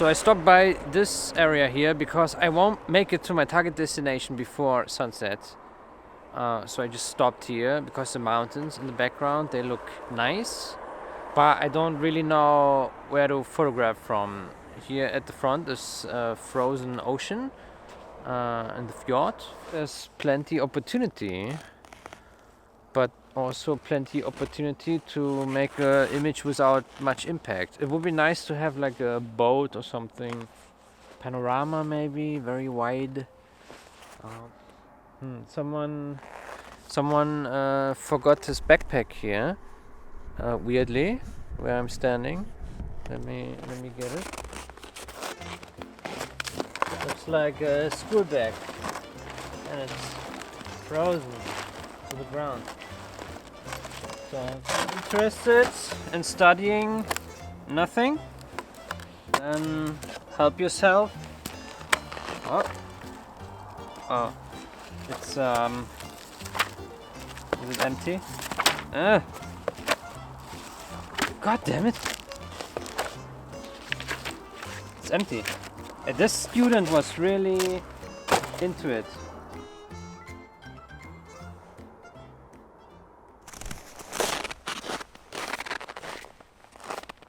So I stopped by this area here because I won't make it to my target destination before sunset. So I just stopped here because the mountains in the background, they look nice, but I don't really know where to photograph from. Here at the front is frozen ocean and the fjord. There's plenty opportunity, but also plenty opportunity to make an image without much impact. It would be nice to have like a boat or something, panorama maybe, very wide. Someone forgot his backpack here, weirdly, where I'm standing. Let me get it. Looks like a school bag, and it's frozen to the ground. So if you're interested in studying nothing, then help yourself. Oh, it's is it empty? God damn it! It's empty. This student was really into it.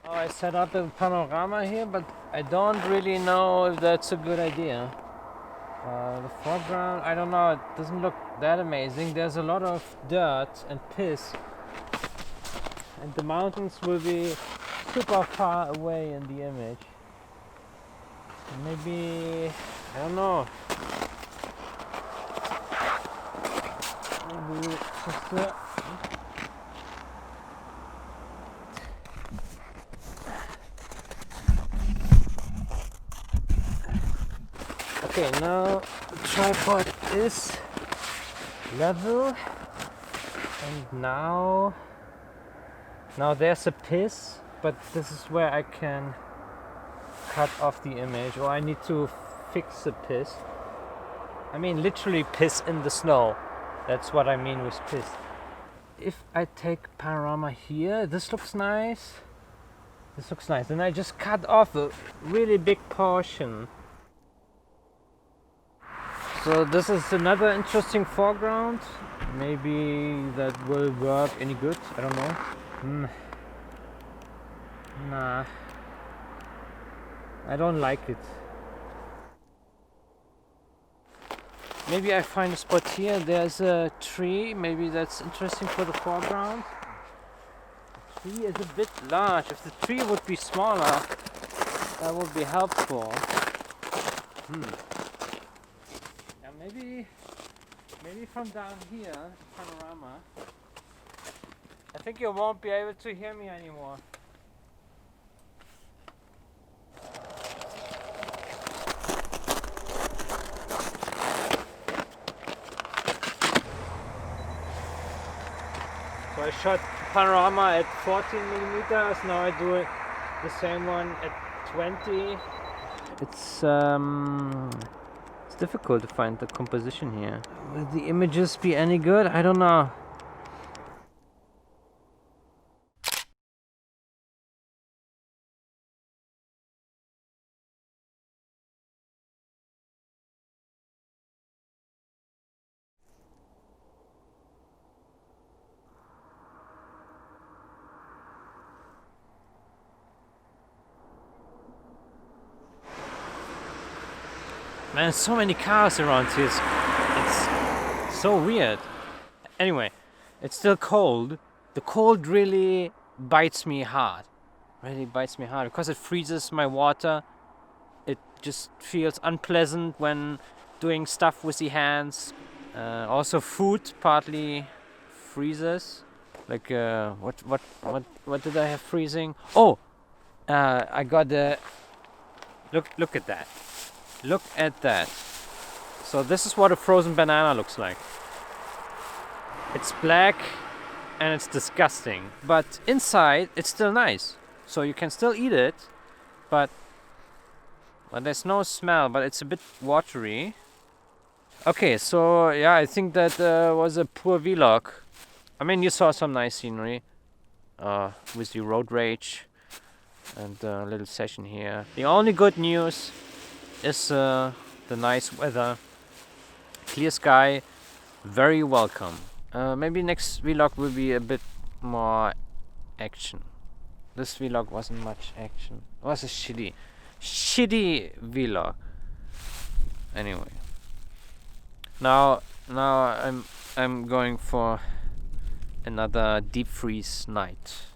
I set up a panorama here, but I don't really know if that's a good idea. The foreground, I don't know, it doesn't look that amazing. There's a lot of dirt and piss, and the mountains will be super far away in the image. Maybe, I don't know. Maybe just okay, now the tripod is level, and now there's a piss, but this is where I can cut off the image, or I need to fix the piss. I mean literally piss in the snow. That's what I mean with piss. If I take panorama here, this looks nice. This looks nice. And I just cut off a really big portion. So this is another interesting foreground. Maybe that will work any good. I don't know. Nah. I don't like it. Maybe I find a spot here. There's a tree. Maybe that's interesting for the foreground. The tree is a bit large. If the tree would be smaller, that would be helpful. Yeah, maybe from down here, panorama. I think you won't be able to hear me anymore. So I shot panorama at 14 millimeters. Now I do it the same one at 20. It's difficult to find the composition here. Will the images be any good? I don't know. Man, so many cars around here. It's so weird. Anyway, it's still cold. The cold really bites me hard. Really bites me hard because it freezes my water. It just feels unpleasant when doing stuff with the hands. Also, food partly freezes. Like what did I have freezing? Oh, I got the. Look at that. Look at that. So this is what a frozen banana looks like. It's black and it's disgusting, but inside it's still nice. So you can still eat it, but there's no smell, but it's a bit watery. Okay, so yeah, I think that was a poor vlog. I mean, you saw some nice scenery with the road rage. and a little session here. The only good news is the nice weather, clear sky, very welcome. Maybe next vlog will be a bit more action. This vlog wasn't much action. It was a shitty vlog. Anyway, now I'm going for another deep freeze night.